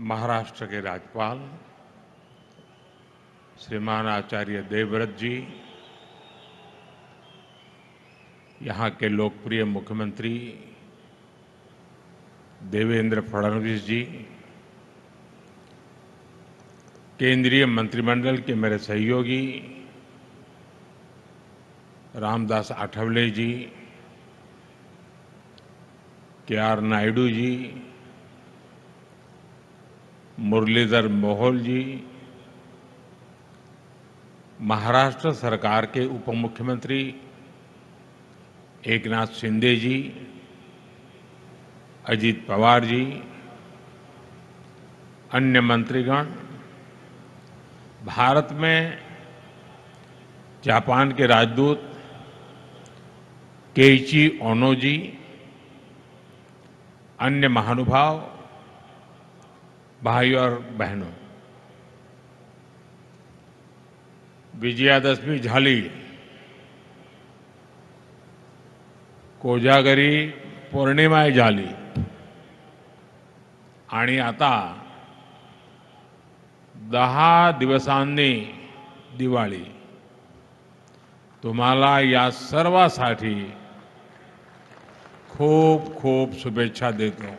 महाराष्ट्र के राज्यपाल श्रीमान आचार्य देवव्रत जी, यहाँ के लोकप्रिय मुख्यमंत्री देवेंद्र फडणवीस जी, केंद्रीय मंत्रिमंडल के मेरे सहयोगी रामदास आठवले जी, के.आर. नायडू जी, मुरलीधर मोहोल जी, महाराष्ट्र सरकार के उप मुख्यमंत्री एकनाथ शिंदे जी, अजीत पवार जी, अन्य मंत्रीगण, भारत में जापान के राजदूत केइची ओनो जी, अन्य महानुभाव, भाई और बहनों, विजयादशमी झाली, कोजागरी पौर्णिमा झाली आणि आता 10 दिवसांनी दिवाळी. तुम्हाला या सर्वांसाठी खूप खूप शुभेच्छा देतो.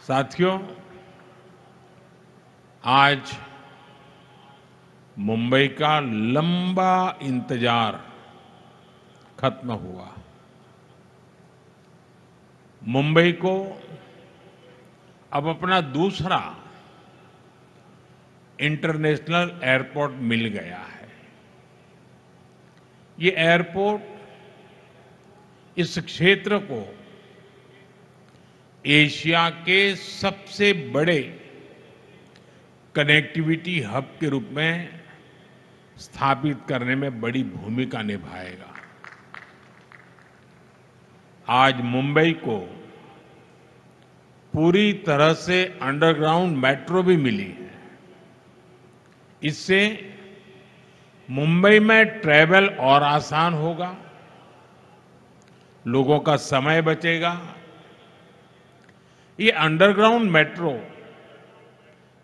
साथियों, आज मुंबई का लंबा इंतजार खत्म हुआ. मुंबई को अब अपना दूसरा इंटरनेशनल एयरपोर्ट मिल गया है. ये एयरपोर्ट इस क्षेत्र को एशिया के सबसे बड़े कनेक्टिविटी हब के रूप में स्थापित करने में बड़ी भूमिका निभाएगा. आज मुंबई को पूरी तरह से अंडरग्राउंड मेट्रो भी मिली है. इससे मुंबई में ट्रैवल और आसान होगा, लोगों का समय बचेगा. ये अंडरग्राउंड मेट्रो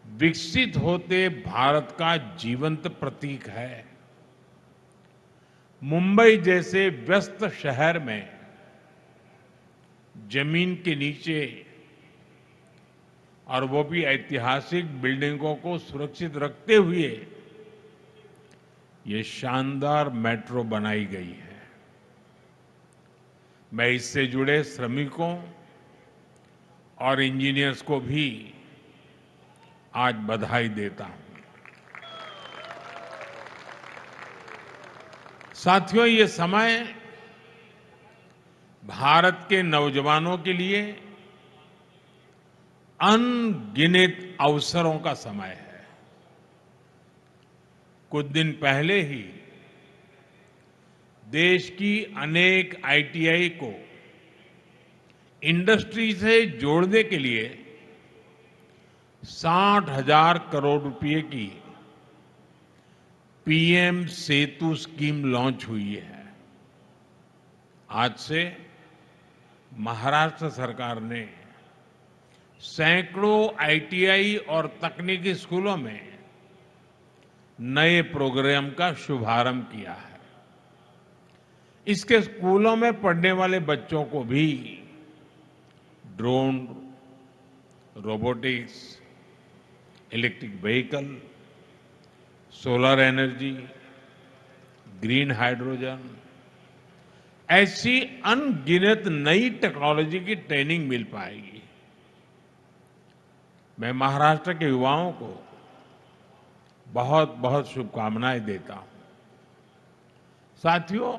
विकसित होते भारत का जीवंत प्रतीक है. मुंबई जैसे व्यस्त शहर में जमीन के नीचे, और वो भी ऐतिहासिक बिल्डिंगों को सुरक्षित रखते हुए, ये शानदार मेट्रो बनाई गई है. मैं इससे जुड़े श्रमिकों और इंजीनियर्स को भी आज बधाई देता हूं. साथियों, ये समय भारत के नौजवानों के लिए अनगिनत अवसरों का समय है. कुछ दिन पहले ही देश की अनेक आईटीआई को इंडस्ट्री से जोड़ने के लिए 60,000 करोड़ रुपए की पीएम सेतु स्कीम लॉन्च हुई है. आज से महाराष्ट्र सरकार ने सैकड़ों आईटीआई और तकनीकी स्कूलों में नए प्रोग्राम का शुभारंभ किया है. इसके स्कूलों में पढ़ने वाले बच्चों को भी drone, robotics, electric vehicle, solar energy, green hydrogen, ऐसी अनगिनत नई टेक्नोलॉजी की ट्रेनिंग मिल पाएगी. मैं महाराष्ट्र के युवाओं को बहुत बहुत शुभकामनाएं देता हूं. साथियों,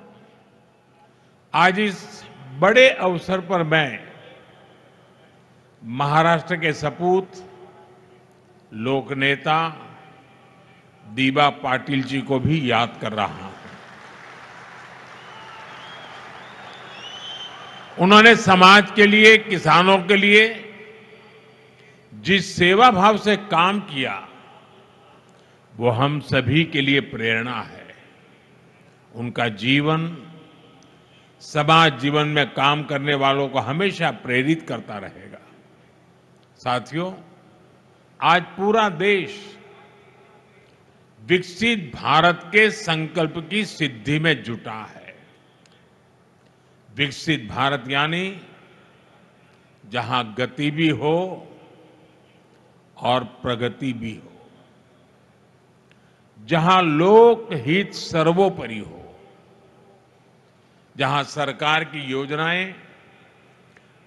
आज इस बड़े अवसर पर मैं महाराष्ट्र के सपूत लोकनेता दीबा पाटिल जी को भी याद कर रहा हूं. उन्होंने समाज के लिए, किसानों के लिए जिस सेवा भाव से काम किया, वो हम सभी के लिए प्रेरणा है. उनका जीवन समाज जीवन में काम करने वालों को हमेशा प्रेरित करता रहेगा। साथियों, आज पूरा देश विकसित भारत के संकल्प की सिद्धि में जुटा है। विकसित भारत यानी जहां गति भी हो और प्रगति भी हो, जहां लोक हित सर्वोपरि हो, जहां सरकार की योजनाएं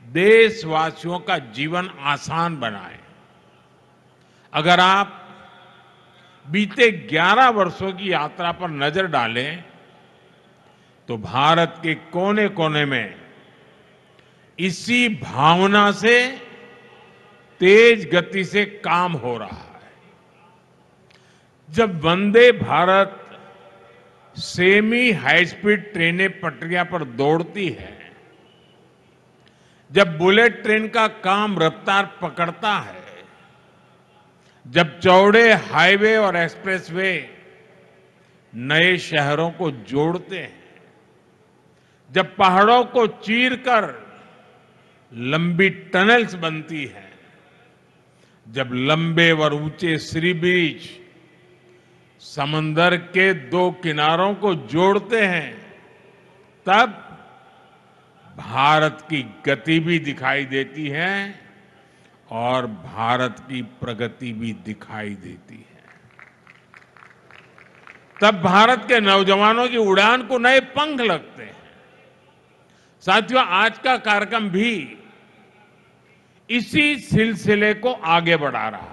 देशवासियों का जीवन आसान बनाए। अगर आप बीते 11 वर्षों की यात्रा पर नजर डालें तो भारत के कोने कोने में इसी भावना से तेज गति से काम हो रहा है। जब Vande Bharat semi high speed ट्रेनें पटरियां पर दौड़ती है, जब बुलेट ट्रेन का काम रफ्तार पकड़ता है, जब चौड़े हाईवे और एक्सप्रेसवे नए शहरों को जोड़ते हैं, जब पहाड़ों को चीरकर लंबी टनल्स बनती हैं, जब लंबे और ऊंचे सी ब्रिज समंदर के दो किनारों को जोड़ते हैं, तब भारत की गति भी दिखाई देती है और भारत की प्रगति भी दिखाई देती है। तब भारत के नौजवानों की उड़ान को नए पंख लगते हैं। साथियों, आज का कार्यक्रम भी इसी सिलसिले को आगे बढ़ा रहा है।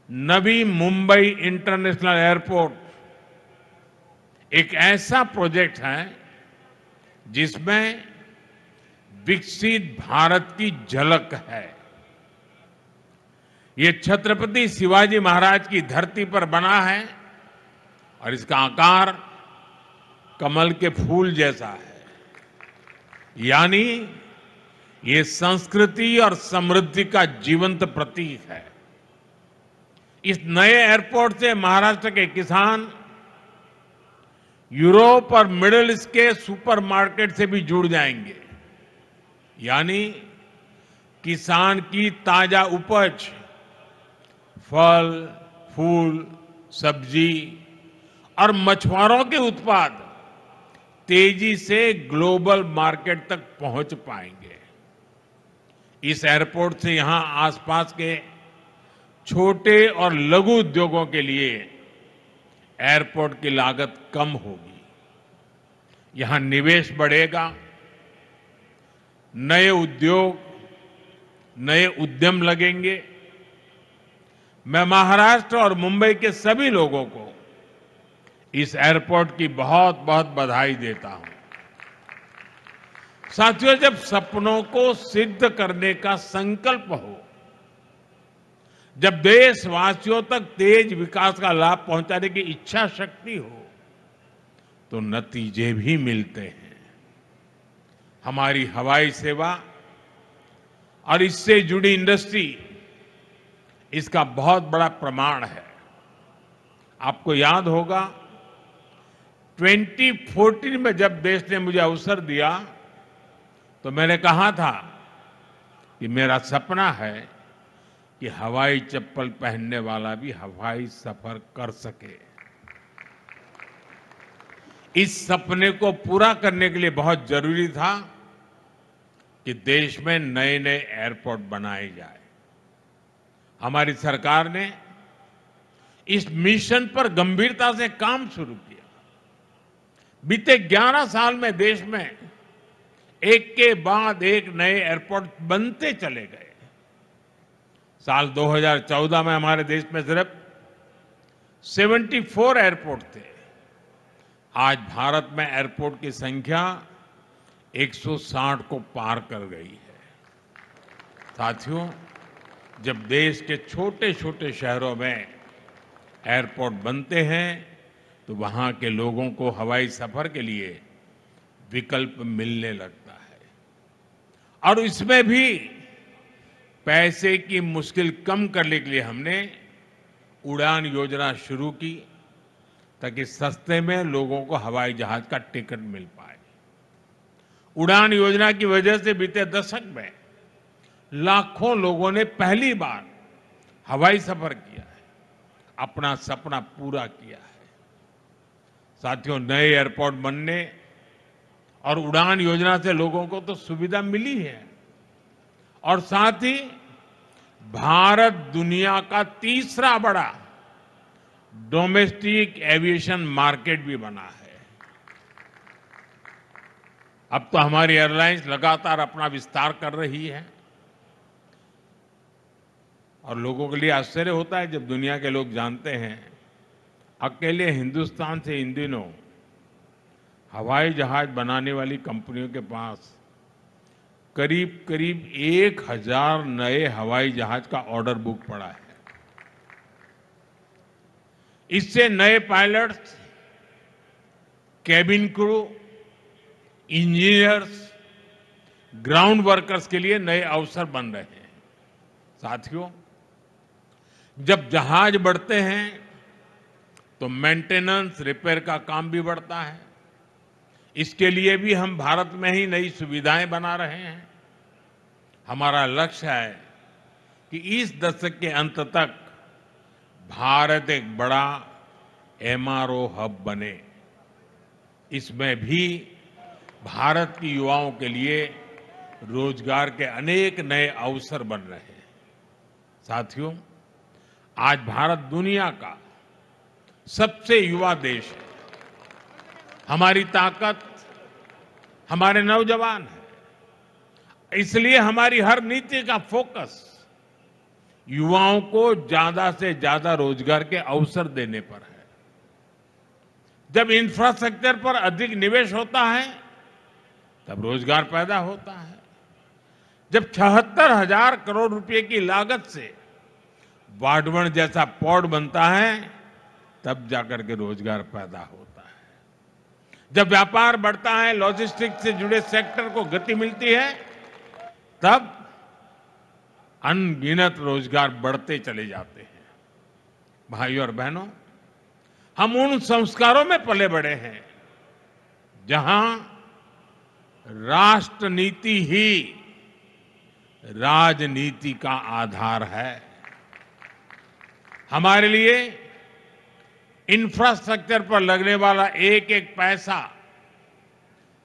नवी मुंबई इंटरनेशनल एयरपोर्ट एक ऐसा प्रोजेक्ट है जिसमें विकसित भारत की झलक है। ये छत्रपति शिवाजी महाराज की धरती पर बना है और इसका आकार कमल के फूल जैसा है। यानी ये संस्कृति और समृद्धि का जीवंत प्रतीक है। इस नए एयरपोर्ट से महाराष्ट्र के किसान यूरोप और मिडिल ईस्ट के सुपरमार्केट से भी जुड़ जाएंगे। यानी किसान की ताजा उपज, फल, फूल, सब्जी और मछुआरों के उत्पाद तेजी से ग्लोबल मार्केट तक पहुंच पाएंगे। इस एयरपोर्ट से यहां आसपास के छोटे और लघु उद्योगों के लिए एयरपोर्ट की लागत कम होगी। यहां निवेश बढ़ेगा, नए उद्योग, नए उद्यम लगेंगे। मैं महाराष्ट्र और मुंबई के सभी लोगों को इस एयरपोर्ट की बहुत बहुत बधाई देता हूं। साथियों, जब सपनों को सिद्ध करने का संकल्प हो, जब देशवासियों तक तेज विकास का लाभ पहुंचाने की इच्छा शक्ति हो, तो नतीजे भी मिलते हैं। हमारी हवाई सेवा और इससे जुड़ी इंडस्ट्री इसका बहुत बड़ा प्रमाण है। आपको याद होगा 2014 में जब देश ने मुझे अवसर दिया तो मैंने कहा था कि मेरा सपना है कि हवाई चप्पल पहनने वाला भी हवाई सफर कर सके। इस सपने को पूरा करने के लिए बहुत जरूरी था कि देश में नए नए एयरपोर्ट बनाए जाए। हमारी सरकार ने इस मिशन पर गंभीरता से काम शुरू किया। बीते 11 साल में देश में एक के बाद एक नए एयरपोर्ट बनते चले गए। साल 2014 में हमारे देश में सिर्फ 74 एयरपोर्ट थे। आज भारत में एयरपोर्ट की संख्या 160 को पार कर गई है। साथियों, जब देश के छोटे छोटे शहरों में एयरपोर्ट बनते हैं तो वहां के लोगों को हवाई सफर के लिए विकल्प मिलने लगता है। और इसमें भी पैसे की मुश्किल कम करने के लिए हमने उड़ान योजना शुरू की ताकि सस्ते में लोगों को हवाई जहाज का टिकट मिल पाए। उड़ान योजना की वजह से बीते दशक में लाखों लोगों ने पहली बार हवाई सफर किया है, अपना सपना पूरा किया है। साथियों, नए एयरपोर्ट बनने और उड़ान योजना से लोगों को तो सुविधा मिली है और साथ ही भारत दुनिया का तीसरा बड़ा डोमेस्टिक एविएशन मार्केट भी बना है। अब तो हमारी एयरलाइंस लगातार अपना विस्तार कर रही है और लोगों के लिए आश्चर्य होता है जब दुनिया के लोग जानते हैं अकेले हिंदुस्तान से इन दिनों हवाई जहाज बनाने वाली कंपनियों के पास करीब करीब 1000 नए हवाई जहाज का ऑर्डर बुक पड़ा है। इससे नए pilots, cabin crew, engineers, ground workers के लिए नए अवसर बन रहे हैं। साथियों, जब जहाज बढ़ते हैं तो मेंटेनेंस, रिपेयर का काम भी बढ़ता है। इसके लिए भी हम भारत में ही नई सुविधाएं बना रहे हैं। हमारा लक्ष्य है कि इस दशक के अंत तक भारत एक बड़ा एमआरओ हब बने। इसमें भी भारत की युवाओं के लिए रोजगार के अनेक नए अवसर बन रहे हैं। साथियों, आज भारत दुनिया का सबसे युवा देश है। हमारी ताकत हमारे नौजवान है। इसलिए हमारी हर नीति का फोकस युवाओं को ज्यादा से ज्यादा रोजगार के अवसर देने पर है। जब इंफ्रास्ट्रक्चर पर अधिक निवेश होता है तब रोजगार पैदा होता है। जब 76,000 करोड़ रुपए की लागत से वाडवण जैसा पोर्ट बनता है तब जाकर के रोजगार पैदा होता है। जब व्यापार बढ़ता है, लॉजिस्टिक्स से जुड़े सेक्टर को गति मिलती है, तब अनगिनत रोजगार बढ़ते चले जाते हैं। भाइयों और बहनों, हम उन संस्कारों में पले बड़े हैं जहां राष्ट्र नीति ही राजनीति का आधार है। हमारे लिए इंफ्रास्ट्रक्चर पर लगने वाला एक एक पैसा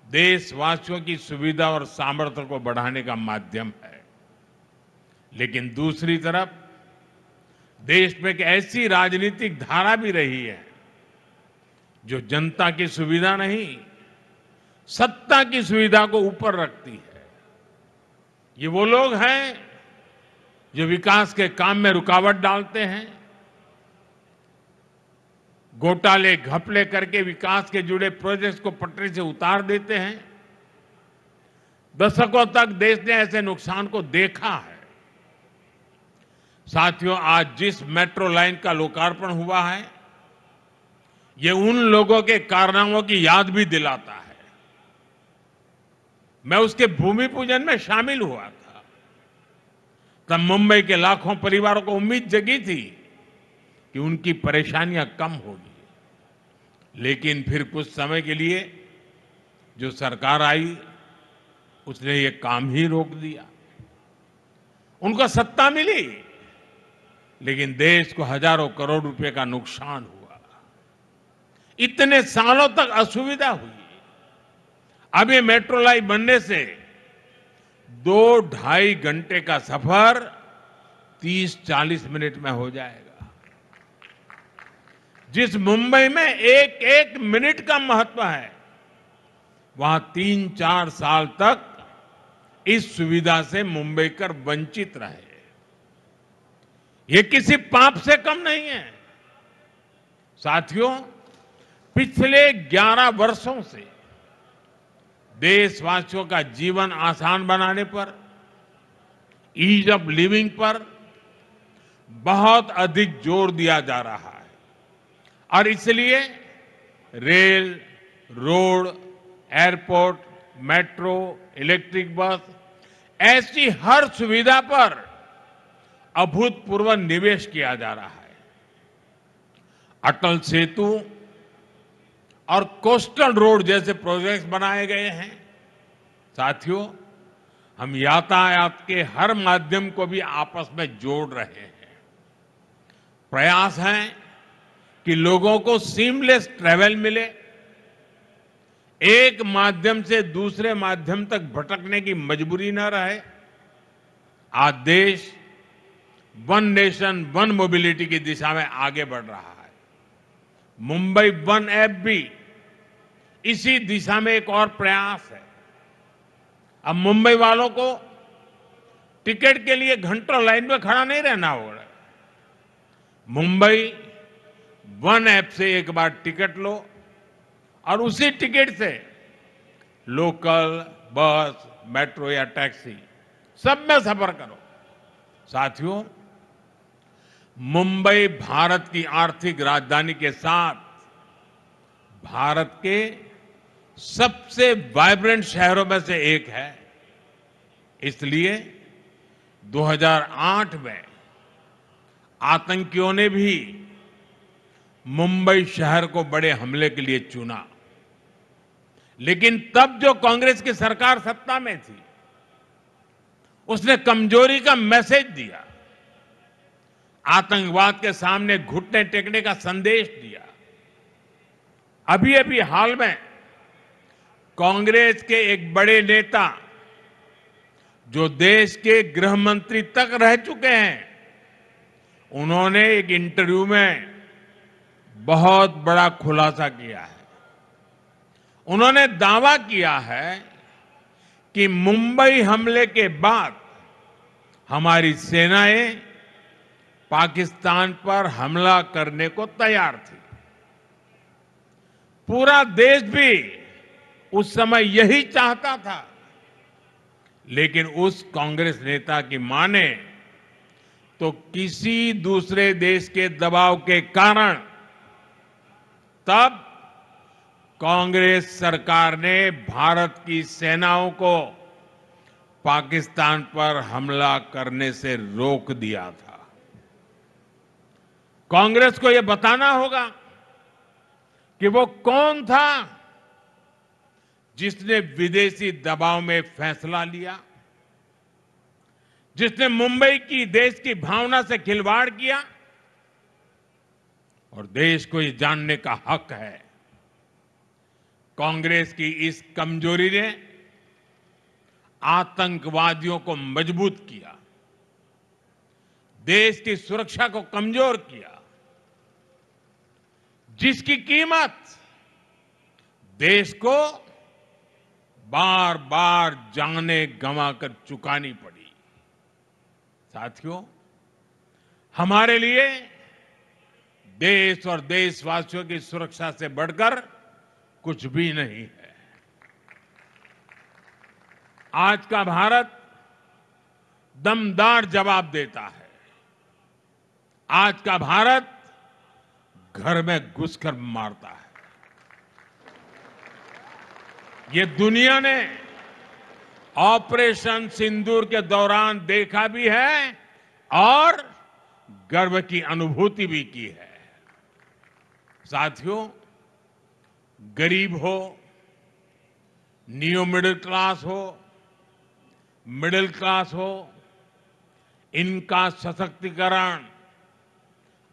देशवासियों की सुविधा और सामर्थ्य को बढ़ाने का माध्यम है। लेकिन दूसरी तरफ देश में एक ऐसी राजनीतिक धारा भी रही है जो जनता की सुविधा नहीं, सत्ता की सुविधा को ऊपर रखती है। ये वो लोग हैं जो विकास के काम में रुकावट डालते हैं, घोटाले घपले करके विकास के जुड़े प्रोजेक्ट्स को पटरी से उतार देते हैं। दशकों तक देश ने ऐसे नुकसान को देखा है। साथियों, आज जिस मेट्रो लाइन का लोकार्पण हुआ है, ये उन लोगों के कारनामों की याद भी दिलाता है। मैं उसके भूमि पूजन में शामिल हुआ था। तब मुंबई के लाखों परिवारों को उम्मीद जगी थी कि उनकी परेशानियां कम होगी। लेकिन फिर कुछ समय के लिए जो सरकार आई, उसने ये काम ही रोक दिया। उनको सत्ता मिली, लेकिन देश को हजारों करोड़ रुपए का नुकसान हुआ। इतने सालों तक असुविधा हुई। अब ये मेट्रो लाइन बनने से 2-2.5 घंटे का सफर 30-40 मिनट में हो जाएगा। जिस मुंबई में एक एक मिनट का महत्व है, वहां 3-4 साल तक इस सुविधा से मुंबईकर वंचित रहे। ये किसी पाप से कम नहीं है। साथियों, पिछले 11 वर्षों से देशवासियों का जीवन आसान बनाने पर, ईज ऑफ लिविंग पर बहुत अधिक जोर दिया जा रहा है और इसलिए rail, road, airport, metro, electric bus, ऐसी हर सुविधा पर अभूतपूर्व निवेश किया जा रहा है। अटल सेतु और कोस्टल रोड जैसे प्रोजेक्ट्स बनाए गए हैं। साथियों, हम यातायात के हर माध्यम को भी आपस में जोड़ रहे हैं। प्रयास है कि लोगों को सीमलेस ट्रैवल मिले, एक माध्यम से दूसरे माध्यम तक भटकने की मजबूरी न रहे। आज देश वन नेशन वन मोबिलिटी की दिशा में आगे बढ़ रहा है। मुंबई वन ऐप भी इसी दिशा में एक और प्रयास है। अब मुंबई वालों को टिकट के लिए घंटों लाइन में खड़ा नहीं रहना होगा। मुंबई वन ऐप से एक बार टिकट लो और उसी टिकट से लोकल, बस, मेट्रो या टैक्सी सब में सफर करो। साथियों, मुंबई भारत की आर्थिक राजधानी के साथ भारत के सबसे वाइब्रेंट शहरों में से एक है। इसलिए 2008 में आतंकियों ने भी मुंबई शहर को बड़े हमले के लिए चुना, लेकिन तब जो कांग्रेस की सरकार सत्ता में थी, उसने कमजोरी का मैसेज दिया, आतंकवाद के सामने घुटने टेकने का संदेश दिया। अभी अभी हाल में कांग्रेस के एक बड़े नेता, जो देश के गृह मंत्री तक रह चुके हैं, उन्होंने एक इंटरव्यू में बहुत बड़ा खुलासा किया है। उन्होंने दावा किया है कि मुंबई हमले के बाद हमारी सेनाएं पाकिस्तान पर हमला करने को तैयार थी। पूरा देश भी उस समय यही चाहता था, लेकिन उस कांग्रेस नेता की माने तो किसी दूसरे देश के दबाव के कारण तब कांग्रेस सरकार ने भारत की सेनाओं को पाकिस्तान पर हमला करने से रोक दिया था। कांग्रेस को यह बताना होगा कि वो कौन था जिसने विदेशी दबाव में फैसला लिया, जिसने मुंबई की देश की भावना से खिलवाड़ किया। और देश को ये जानने का हक है, कांग्रेस की इस कमजोरी ने आतंकवादियों को मजबूत किया, देश की सुरक्षा को कमजोर किया, जिसकी कीमत देश को बार बार जाने गंवाकर चुकानी पड़ी। साथियों, हमारे लिए देश और देशवासियों की सुरक्षा से बढ़कर कुछ भी नहीं है। आज का भारत दमदार जवाब देता है। आज का भारत घर में घुसकर मारता है। ये दुनिया ने ऑपरेशन सिंदूर के दौरान देखा भी है और गर्व की अनुभूति भी की है। साथियों, गरीब हो, नियो मिडिल क्लास हो, मिडिल क्लास हो, इनका सशक्तिकरण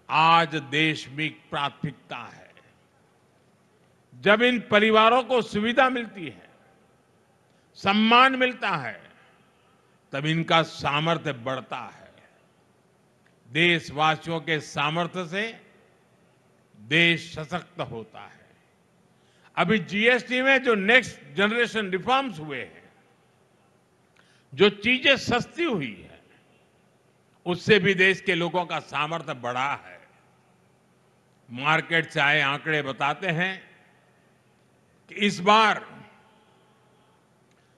आज देश में प्राथमिकता है। जब इन परिवारों को सुविधा मिलती है, सम्मान मिलता है, तब इनका सामर्थ्य बढ़ता है। देशवासियों के सामर्थ्य से देश सशक्त होता है। अभी जीएसटी में जो नेक्स्ट जनरेशन रिफॉर्म्स हुए हैं, जो चीजें सस्ती हुई है, उससे भी देश के लोगों का सामर्थ्य बढ़ा है। मार्केट से आए आंकड़े बताते हैं कि इस बार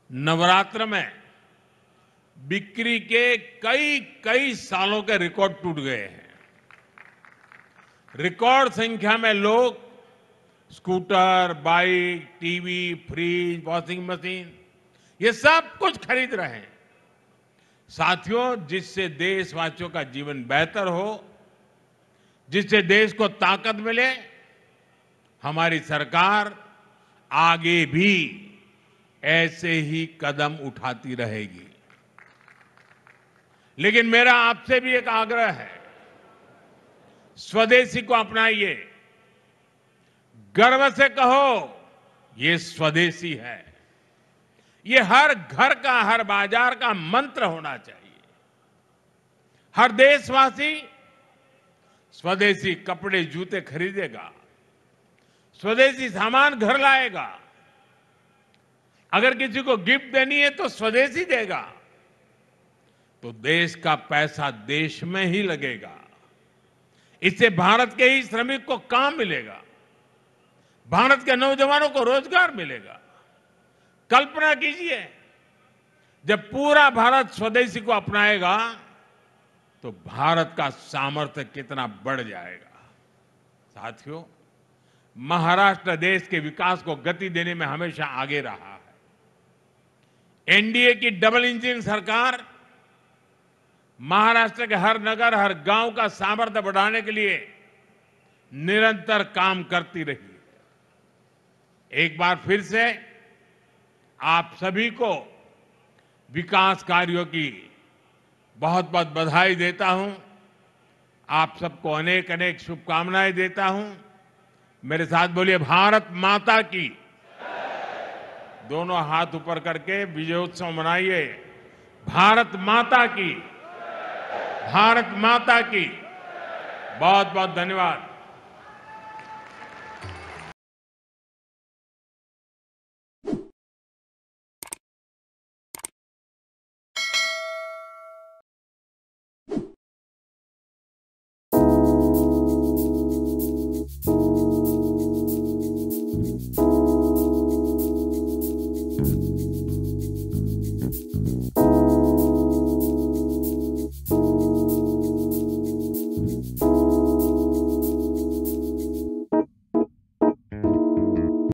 नवरात्र में बिक्री के कई सालों के रिकॉर्ड टूट गए हैं। रिकॉर्ड संख्या में लोग scooter, bike, TV, fridge, washing machine, ये सब कुछ खरीद रहे हैं। साथियों, जिससे देशवासियों का जीवन बेहतर हो, जिससे देश को ताकत मिले, हमारी सरकार आगे भी ऐसे ही कदम उठाती रहेगी। लेकिन मेरा आपसे भी एक आग्रह है, स्वदेशी को अपनाइए, गर्व से कहो ये स्वदेशी है। ये हर घर का, हर बाजार का मंत्र होना चाहिए। हर देशवासी स्वदेशी कपड़े जूते खरीदेगा, स्वदेशी सामान घर लाएगा। अगर किसी को गिफ्ट देनी है तो स्वदेशी देगा, तो देश का पैसा देश में ही लगेगा। इससे भारत के ही श्रमिक को काम मिलेगा, भारत के नौजवानों को रोजगार मिलेगा। कल्पना कीजिए, जब पूरा भारत स्वदेशी को अपनाएगा तो भारत का सामर्थ्य कितना बढ़ जाएगा। साथियों, महाराष्ट्र देश के विकास को गति देने में हमेशा आगे रहा है। एनडीए की डबल इंजन सरकार महाराष्ट्र के हर नगर, हर गांव का सामर्थ्य बढ़ाने के लिए निरंतर काम करती रही है। एक बार फिर से आप सभी को विकास कार्यों की बहुत बहुत बधाई देता हूं। आप सबको अनेक अनेक शुभकामनाएं देता हूं। मेरे साथ बोलिए, भारत माता की। दोनों हाथ ऊपर करके विजयोत्सव मनाइए। भारत माता की, भारत माता की। बहुत बहुत धन्यवाद।